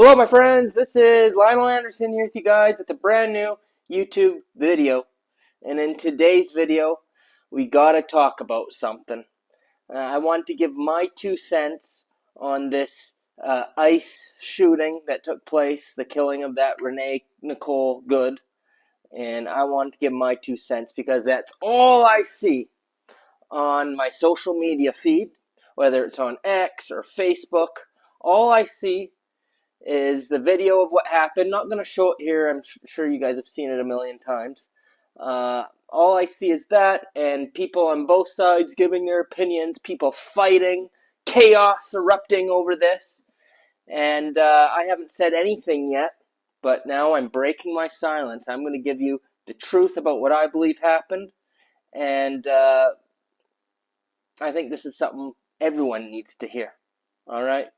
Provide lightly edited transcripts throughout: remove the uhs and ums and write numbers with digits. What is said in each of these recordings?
Hello my friends, this is Lionel Anderson here with you guys with a brand new YouTube video. And in today's video, we gotta talk about something. I want to give my 2 cents on this ICE shooting that took place, the killing of that Renee Nicole Good. And I want to give my 2 cents because that's all I see on my social media feed, whether it's on X or Facebook. All I see is the video of what happened. Not going to show it here. I'm sure you guys have seen it a million times. All I see is that, and people on both sides giving their opinions, people fighting, chaos erupting over this. And I haven't said anything yet, but now I'm breaking my silence. I'm going to give you the truth about what I believe happened. And I think this is something everyone needs to hear. All right?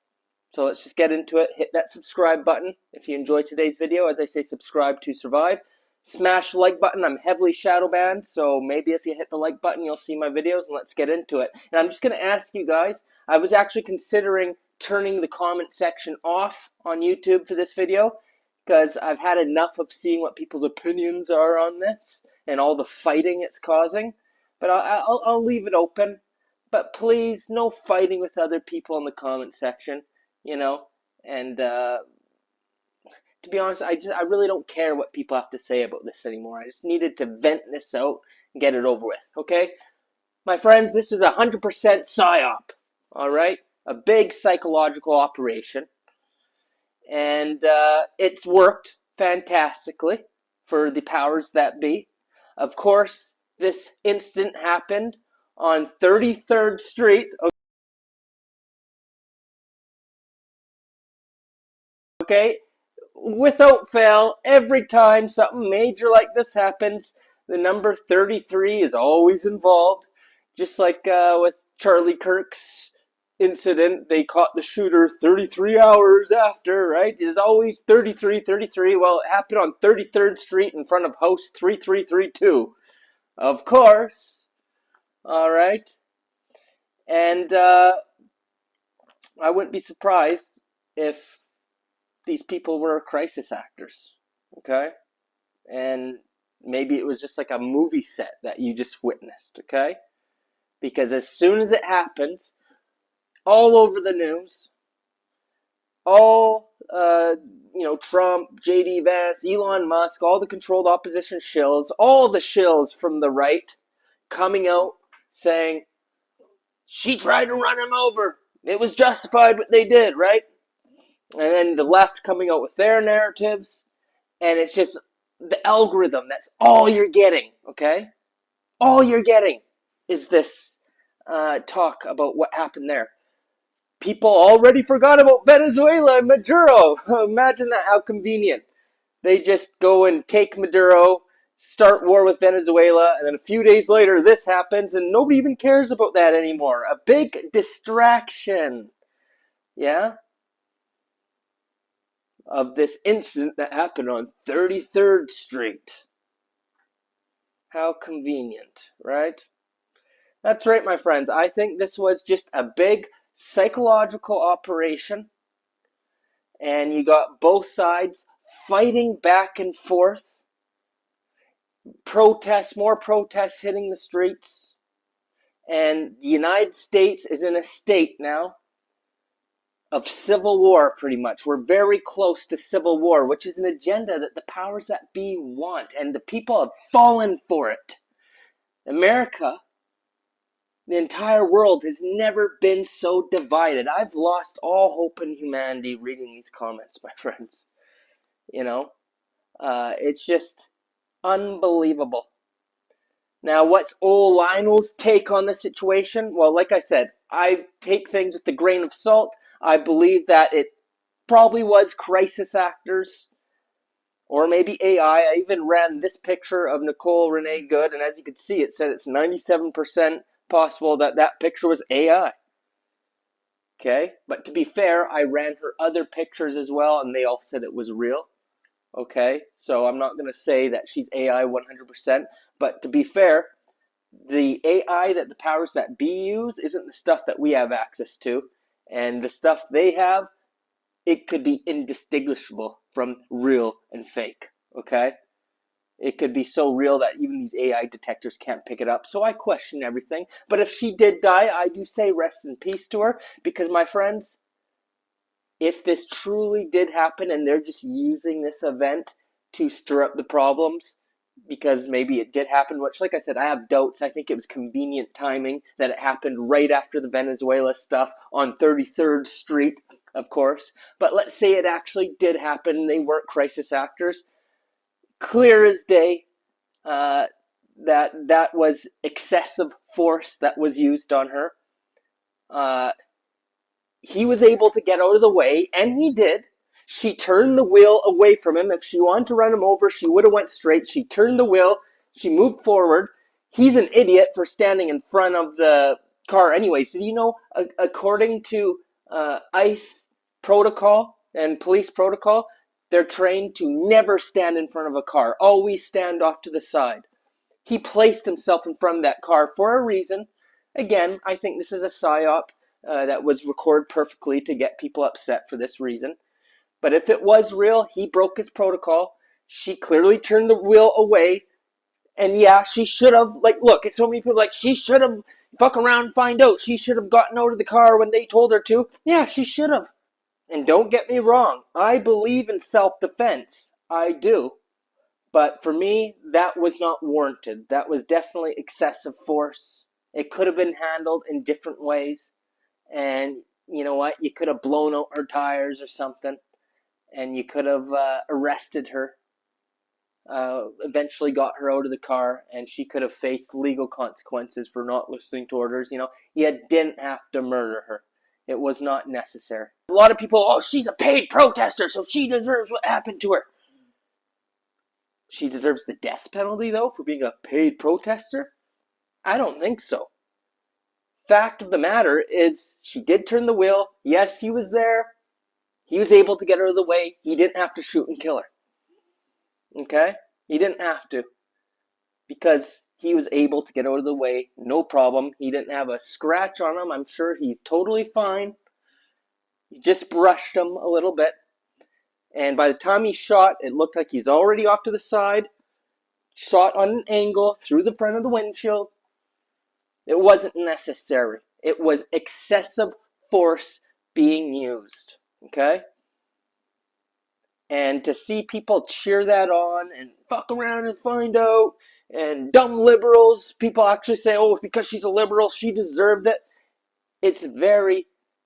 So let's just get into it. Hit that subscribe button if you enjoyed today's video. As I say, subscribe to survive. Smash the like button. I'm heavily shadow banned, so maybe if you hit the like button, you'll see my videos, and let's get into it. And I'm just going to ask you guys, I was actually considering turning the comment section off on YouTube for this video, because I've had enough of seeing what people's opinions are on this, and all the fighting it's causing. But I'll leave it open. But please, no fighting with other people in the comment section. You know, and to be honest, I really don't care what people have to say about this anymore. I just needed to vent this out and get it over with, okay? My friends, this is 100% psyop, all right? A big psychological operation, and it's worked fantastically for the powers that be. Of course, this incident happened on 33rd Street, okay? Without fail, every time something major like this happens, the number 33 is always involved. Just like with Charlie Kirk's incident, they caught the shooter 33 hours after, right? It is always 33, 33. Well, it happened on 33rd Street in front of house 3332. Of course. All right. And I wouldn't be surprised if these people were crisis actors, okay? And maybe it was just like a movie set that you just witnessed, okay? Because as soon as it happens, all over the news, all, Trump, J.D. Vance, Elon Musk, all the controlled opposition shills, all the shills from the right coming out saying, she tried to run him over. It was justified what they did, right? And then the left coming out with their narratives, and it's just the algorithm. That's all you're getting, okay? All you're getting is this talk about what happened there. People already forgot about Venezuela and Maduro. Imagine that, how convenient. They just go and take Maduro, start war with Venezuela, and then a few days later this happens, and nobody even cares about that anymore. A big distraction. Yeah? Of this incident that happened on 33rd Street. How convenient, right? That's right, my friends. I think this was just a big psychological operation, and you got both sides fighting back and forth. Protests, more protests hitting the streets, and the United States is in a state now of civil war, pretty much. We're very close to civil war, which is an agenda that the powers that be want, and the people have fallen for it. America, the entire world, has never been so divided. I've lost all hope in humanity reading these comments, my friends. You know, it's just unbelievable. Now, what's old Lionel's take on the situation? Well, like I said, I take things with a grain of salt. I believe that it probably was crisis actors, or maybe AI. I even ran this picture of Nicole Renee Good, and as you can see, it said it's 97% possible that that picture was AI. Okay? But to be fair, I ran her other pictures as well, and they all said it was real. Okay? So I'm not going to say that she's AI 100%, but to be fair, the AI that the powers that be use isn't the stuff that we have access to. And the stuff they have, it could be indistinguishable from real and fake, okay? It could be so real that even these AI detectors can't pick it up. So I question everything. But if she did die, I do say rest in peace to her. Because, my friends, if this truly did happen and they're just using this event to stir up the problems, because maybe it did happen, which, like I said, I have doubts. I think it was convenient timing that it happened right after the Venezuela stuff on 33rd Street, of course. But let's say it actually did happen. They weren't crisis actors. Clear as day that was excessive force that was used on her. He was able to get out of the way, and he did. She turned the wheel away from him. If she wanted to run him over, she would have went straight. She turned the wheel. She moved forward. He's an idiot for standing in front of the car anyway. So, you know, according to ICE protocol and police protocol, they're trained to never stand in front of a car. Always stand off to the side. He placed himself in front of that car for a reason. Again, I think this is a psyop that was recorded perfectly to get people upset for this reason. But if it was real, he broke his protocol. She clearly turned the wheel away. And yeah, she should have, like, look, so many people like, she should have fuck around and find out. She should have gotten out of the car when they told her to. Yeah, she should have. And don't get me wrong, I believe in self-defense. I do. But for me, that was not warranted. That was definitely excessive force. It could have been handled in different ways. And you know what? You could have blown out her tires or something. And you could have arrested her. Eventually got her out of the car. And she could have faced legal consequences for not listening to orders. You know, you didn't have to murder her. It was not necessary. A lot of people, oh, she's a paid protester, so she deserves what happened to her. She deserves the death penalty, though, for being a paid protester? I don't think so. Fact of the matter is, she did turn the wheel. Yes, he was there. He was able to get her out of the way. He didn't have to shoot and kill her. Okay? He didn't have to. Because he was able to get out of the way, no problem. He didn't have a scratch on him. I'm sure he's totally fine. He just brushed him a little bit. And by the time he shot, it looked like he's already off to the side. Shot on an angle through the front of the windshield. It wasn't necessary. It was excessive force being used. Okay? And to see people cheer that on and fuck around and find out, and dumb liberals, people actually say, oh, because she's a liberal, she deserved it. It's very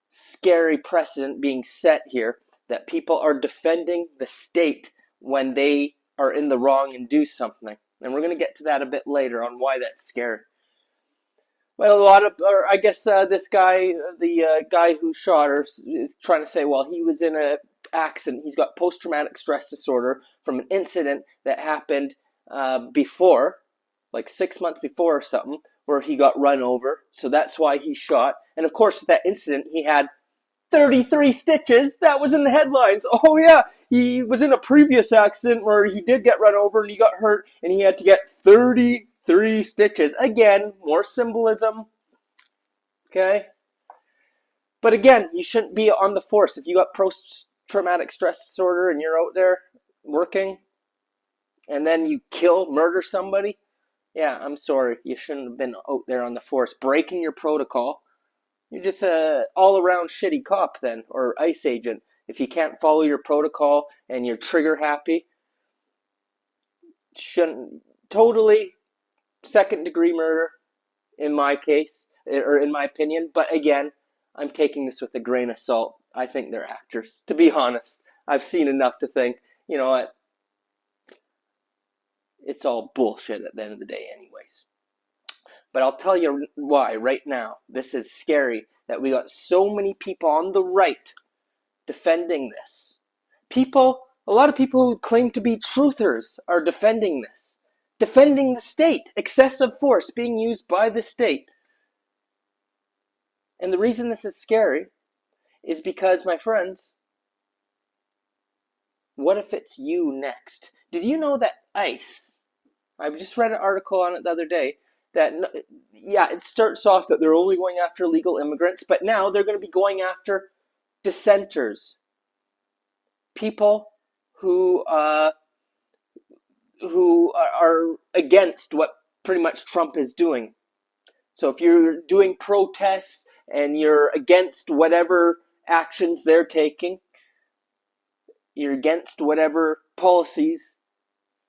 scary precedent being set here that people are defending the state when they are in the wrong and do something. And we're going to get to that a bit later on why that's scary. Well, this guy, the guy who shot her, is trying to say, well, he was in an accident. He's got post-traumatic stress disorder from an incident that happened before, like 6 months before or something, where he got run over. So that's why he shot. And of course, with that incident, he had 33 stitches. That was in the headlines. Oh yeah, he was in a previous accident where he did get run over and he got hurt and he had to get 33 stitches. Again, more symbolism. Okay? But again, you shouldn't be on the force. If you got post-traumatic stress disorder and you're out there working and then you murder somebody, yeah, I'm sorry. You shouldn't have been out there on the force breaking your protocol. You're just a all-around shitty cop then, or ICE agent. If you can't follow your protocol and you're trigger happy, shouldn't, totally second-degree murder in my case, or in my opinion. But again, I'm taking this with a grain of salt. I think they're actors. To be honest, I've seen enough to think, you know what, it's all bullshit at the end of the day anyways. But I'll tell you why right now. This is scary that we got so many people on the right defending this. A lot of people who claim to be truthers are defending this. Defending the state. Excessive force being used by the state. And the reason this is scary is because, my friends, what if it's you next? Did you know that ICE, I just read an article on it the other day, that, yeah, it starts off that they're only going after illegal immigrants, but now they're going to be going after dissenters, people who are against what pretty much Trump is doing. So if you're doing protests and you're against whatever actions they're taking, you're against whatever policies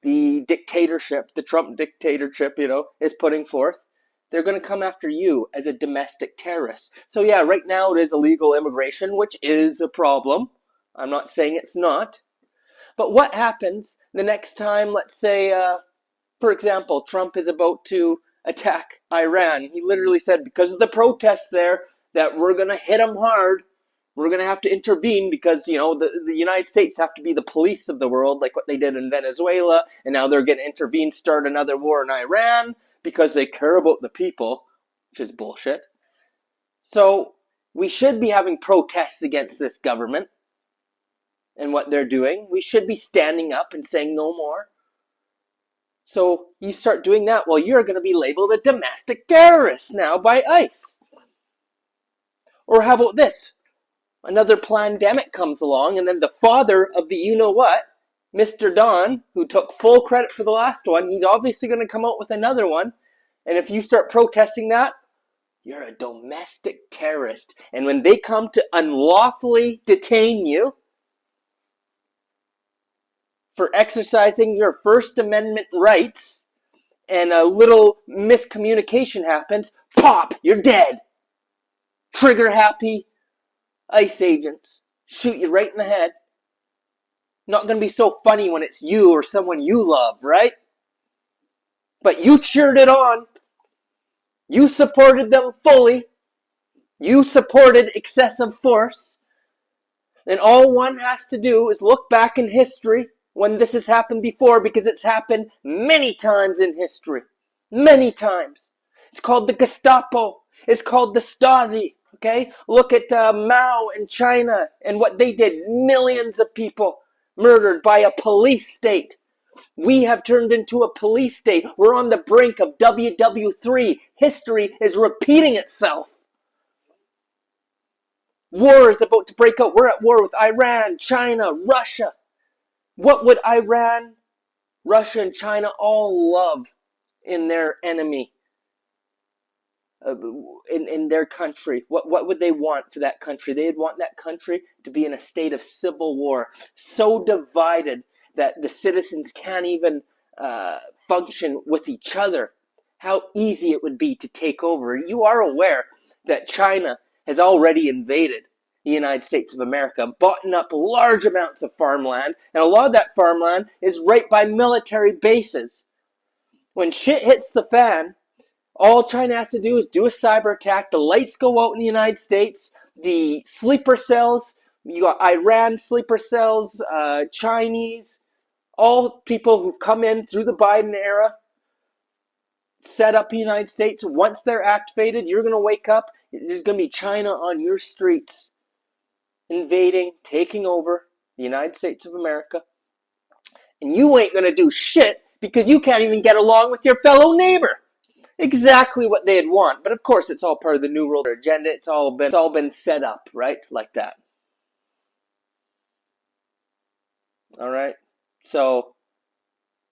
the dictatorship, the Trump dictatorship, is putting forth, they're going to come after you as a domestic terrorist. So yeah, right now it is illegal immigration, which is a problem. I'm not saying it's not. But what happens the next time, let's say, for example, Trump is about to attack Iran? He literally said, because of the protests there, that we're going to hit them hard. We're going to have to intervene because, the United States have to be the police of the world, like what they did in Venezuela. And now they're going to intervene, start another war in Iran because they care about the people, which is bullshit. So we should be having protests against this government and what they're doing. We should be standing up and saying no more. So you start doing that, well, you're going to be labeled a domestic terrorist now by ICE. Or how about this? Another pandemic comes along, and then the father of the you-know-what, Mr. Don, who took full credit for the last one, he's obviously going to come out with another one. And if you start protesting that, you're a domestic terrorist. And when they come to unlawfully detain you for exercising your First Amendment rights, and a little miscommunication happens, pop, you're dead. Trigger happy ICE agents shoot you right in the head. Not going to be so funny when it's you or someone you love, right? But you cheered it on. You supported them fully. You supported excessive force. And all one has to do is look back in history when this has happened before, because it's happened many times in history. Many times. It's called the Gestapo. It's called the Stasi. Okay? Look at Mao in China and what they did. Millions of people murdered by a police state. We have turned into a police state. We're on the brink of WW3. History is repeating itself. War is about to break out. We're at war with Iran, China, Russia. What would Iran, Russia, and China all love in their enemy? In their country? What would they want for that country? They'd want that country to be in a state of civil war, so divided that the citizens can't even function with each other. How easy it would be to take over. You are aware that China has already invaded the United States of America, bought up large amounts of farmland, and a lot of that farmland is right by military bases. When shit hits the fan, all China has to do is do a cyber attack. The lights go out in the United States. The sleeper cells, you got Iran sleeper cells, Chinese, all people who've come in through the Biden era, set up the United States. Once they're activated, you're going to wake up. There's going to be China on your streets, invading, taking over the United States of America. And you ain't going to do shit because you can't even get along with your fellow neighbor. Exactly what they'd want. But of course, it's all part of the New World agenda. It's all been set up, right? Like that. All right? So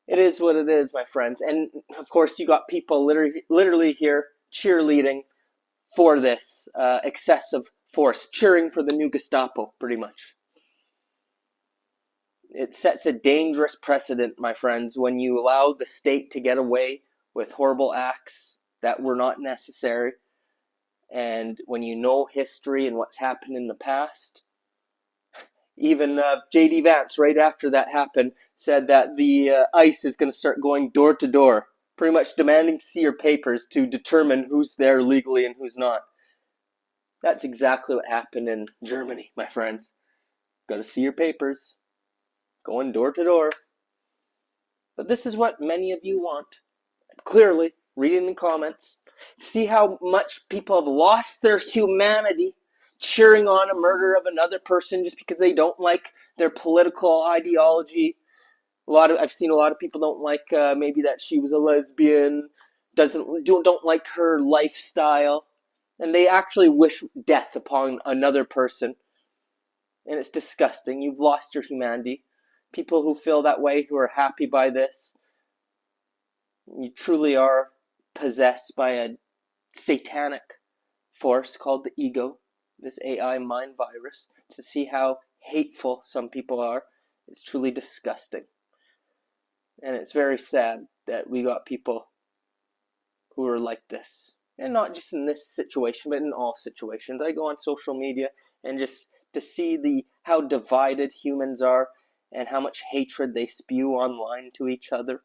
it is what it is, my friends. And of course, you got people literally here cheerleading for this excessive force, cheering for the new Gestapo, pretty much. It sets a dangerous precedent, my friends, when you allow the state to get away with horrible acts that were not necessary. And when you know history and what's happened in the past, even J.D. Vance, right after that happened, said that the ICE is going to start going door to door, pretty much demanding to see your papers to determine who's there legally and who's not. That's exactly what happened in Germany, my friends. Got to see your papers, going door to door. But this is what many of you want. Clearly, reading the comments, see how much people have lost their humanity cheering on a murder of another person just because they don't like their political ideology. I've seen a lot of people don't like maybe that she was a lesbian, don't like her lifestyle, and they actually wish death upon another person. and it's disgusting. You've lost your humanity. People who feel that way, who are happy by this, you truly are possessed by a satanic force called the ego, this AI mind virus. To see how hateful some people are, it's truly disgusting. And it's very sad that we got people who are like this. And not just in this situation, but in all situations. I go on social media and just to see how divided humans are and how much hatred they spew online to each other.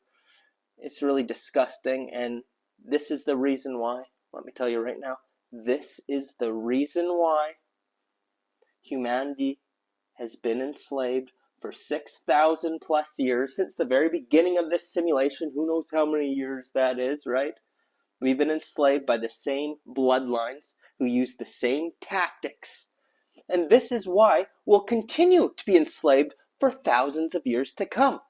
It's really disgusting, and this is the reason why. Let me tell you right now, this is the reason why humanity has been enslaved for 6,000 plus years, since the very beginning of this simulation. Who knows how many years that is, right? We've been enslaved by the same bloodlines who use the same tactics. And this is why we'll continue to be enslaved for thousands of years to come.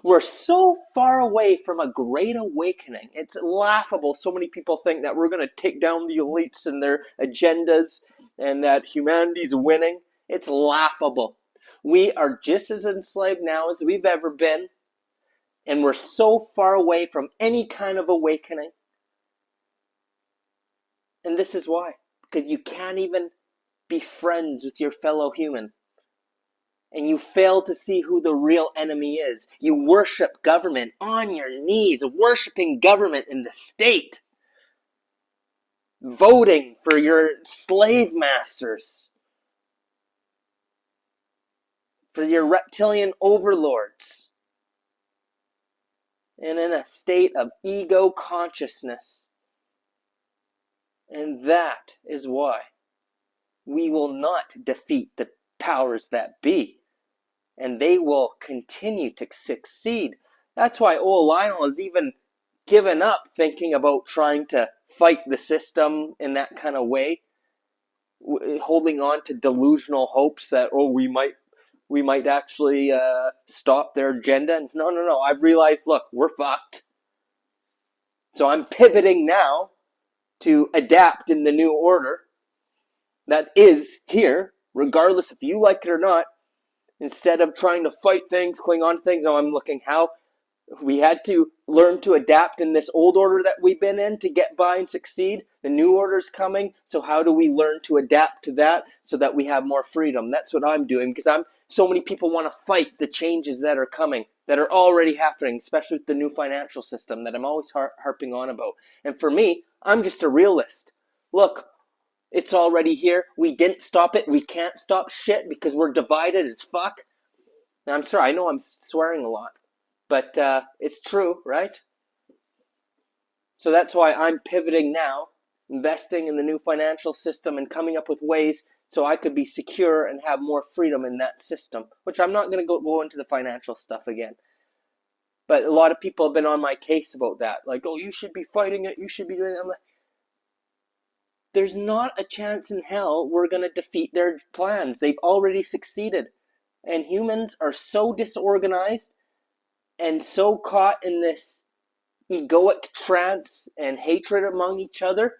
We're so far away from a great awakening. It's laughable. So many people think that we're going to take down the elites and their agendas and that humanity's winning. It's laughable. We are just as enslaved now as we've ever been. And we're so far away from any kind of awakening. And this is why. Because you can't even be friends with your fellow human. And you fail to see who the real enemy is. You worship government on your knees, worshiping government in the state. Voting for your slave masters. For your reptilian overlords. And in a state of ego consciousness. And that is why we will not defeat the powers that be. And they will continue to succeed. That's why old Lionel has even given up thinking about trying to fight the system in that kind of way, holding on to delusional hopes that, we might actually stop their agenda. And no. I've realized, look, we're fucked. So I'm pivoting now to adapt in the new order that is here, regardless if you like it or not. Instead of trying to fight things, cling on to things, I'm looking how we had to learn to adapt in this old order that we've been in to get by and succeed. The new order's coming, so how do we learn to adapt to that so that we have more freedom? That's what I'm doing, because so many people want to fight the changes that are coming, that are already happening, especially with the new financial system that I'm always harping on about. And for me, I'm just a realist. Look, it's already here. We didn't stop it. We can't stop shit because we're divided as fuck. Now, I'm sorry, I know I'm swearing a lot, but it's true, right? So that's why I'm pivoting now, investing in the new financial system and coming up with ways so I could be secure and have more freedom in that system, which I'm not going to go into the financial stuff again. But a lot of people have been on my case about that. Like, you should be fighting it. You should be doing it. I'm like, there's not a chance in hell we're going to defeat their plans. They've already succeeded. And humans are so disorganized and so caught in this egoic trance and hatred among each other,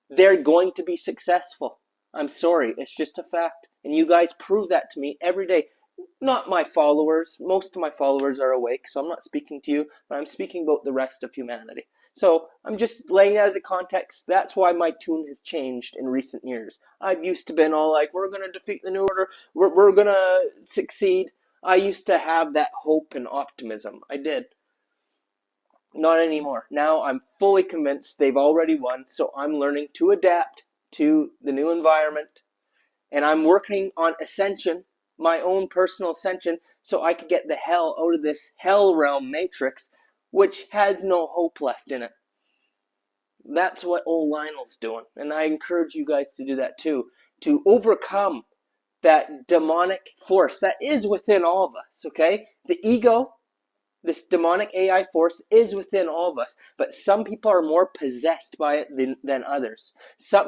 they're going to be successful. I'm sorry, it's just a fact. And you guys prove that to me every day. Not my followers. Most of my followers are awake, so I'm not speaking to you, but I'm speaking about the rest of humanity. So I'm just laying that as a context. That's why my tune has changed in recent years. I've used to been all like, we're going to defeat the new order. We're going to succeed. I used to have that hope and optimism. I did. Not anymore. Now I'm fully convinced they've already won. So I'm learning to adapt to the new environment. And I'm working on ascension, my own personal ascension, so I could get the hell out of this hell realm matrix, which has no hope left in it. That's what old Lionel's doing. And I encourage you guys to do that too. To overcome that demonic force that is within all of us, okay? The ego, this demonic AI force is within all of us. But some people are more possessed by it than others.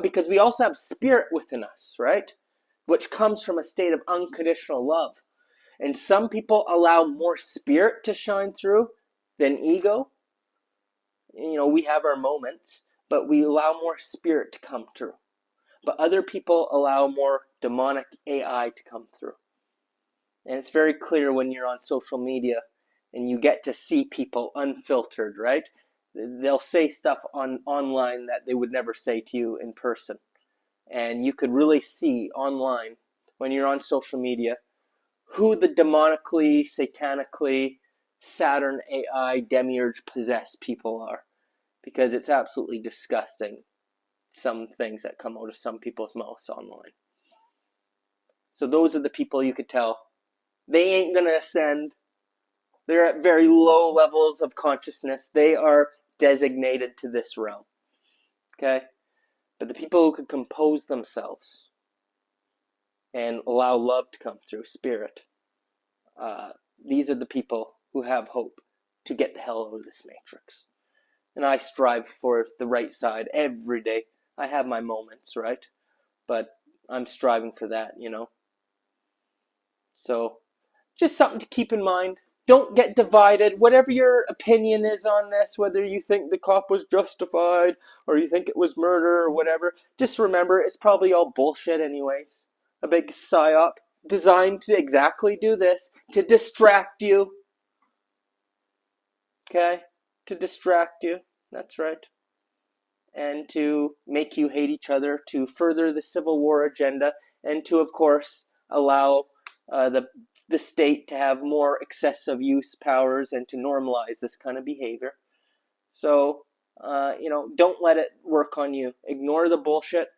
Because we also have spirit within us, right? Which comes from a state of unconditional love. And some people allow more spirit to shine through than ego. We have our moments, but we allow more spirit to come through. But other people allow more demonic AI to come through. And it's very clear when you're on social media and you get to see people unfiltered, right? They'll say stuff online that they would never say to you in person. And you could really see online, when you're on social media, who the demonically, satanically, Saturn AI, demiurge possessed people are. Because it's absolutely disgusting, some things that come out of some people's mouths online. So those are the people you could tell. They ain't going to ascend. They're at very low levels of consciousness. They are designated to this realm. Okay? But the people who could compose themselves and allow love to come through, spirit, these are the people who have hope to get the hell out of this matrix. And I strive for the right side every day. I have my moments, right? But I'm striving for that, you know. So, just something to keep in mind. Don't get divided. Whatever your opinion is on this, whether you think the cop was justified or you think it was murder or whatever, just remember it's probably all bullshit anyways. A big psyop designed to exactly do this, to distract you. Okay? To distract you. That's right. And to make you hate each other, to further the Civil War agenda, and to, of course, allow the state to have more excessive use powers and to normalize this kind of behavior. So, don't let it work on you. Ignore the bullshit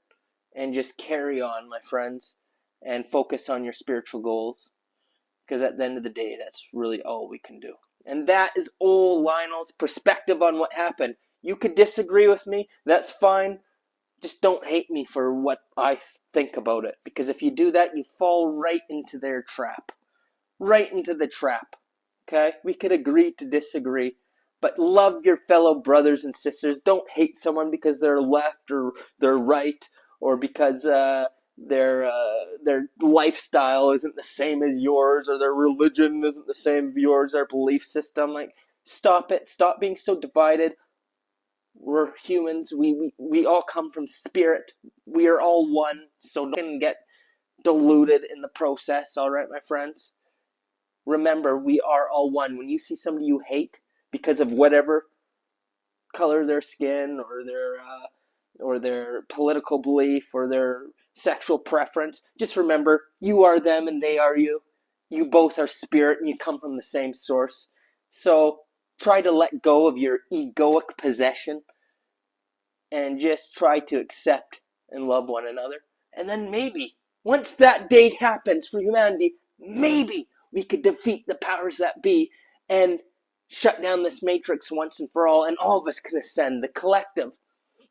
and just carry on, my friends, and focus on your spiritual goals. Because at the end of the day, that's really all we can do. And that is old Lionel's perspective on what happened. You could disagree with me. That's fine. Just don't hate me for what I think about it. Because if you do that, you fall right into their trap. Right into the trap. Okay? We could agree to disagree. But love your fellow brothers and sisters. Don't hate someone because they're left or they're right. Or because their lifestyle isn't the same as yours. Or their religion isn't the same as yours. Their belief system. Like, stop it. Stop being so divided. We're humans. We all come from spirit. We are all one. So don't get diluted in the process. All right, my friends? Remember, we are all one. When you see somebody you hate because of whatever color their skin or their political belief or their sexual preference, just remember, you are them and they are you. You both are spirit and you come from the same source. So try to let go of your egoic possession and just try to accept and love one another. And then maybe, once that day happens for humanity, maybe we could defeat the powers that be and shut down this matrix once and for all, and all of us can ascend, the collective.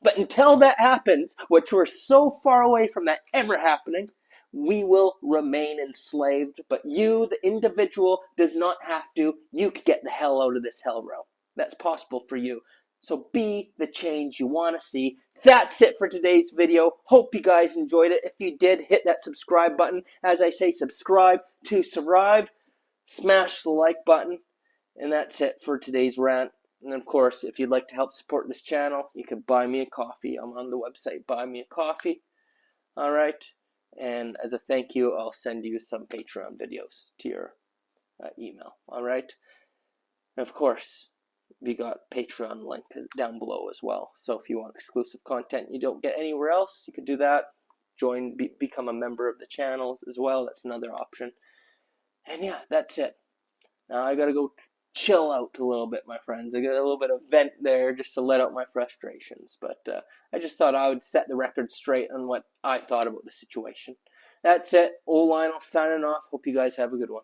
But until that happens, which we're so far away from that ever happening, we will remain enslaved. But you, the individual, does not have to. You could get the hell out of this hell realm. That's possible for you. So be the change you want to see. That's it for today's video. Hope you guys enjoyed it. If you did, hit that subscribe button. As I say, subscribe to survive. Smash the like button. And that's it for today's rant. And of course, if you'd like to help support this channel, you can buy me a coffee. I'm on the website, Buy Me a Coffee. Alright? And as a thank you, I'll send you some Patreon videos to your email. Alright? And of course, we got Patreon link down below as well. So if you want exclusive content you don't get anywhere else, you can do that. Join, become a member of the channels as well. That's another option. And yeah, that's it. Now I gotta go chill out a little bit, my friends. I got a little bit of vent there just to let out my frustrations. But I just thought I would set the record straight on what I thought about the situation. That's it. Old Lionel signing off. Hope you guys have a good one.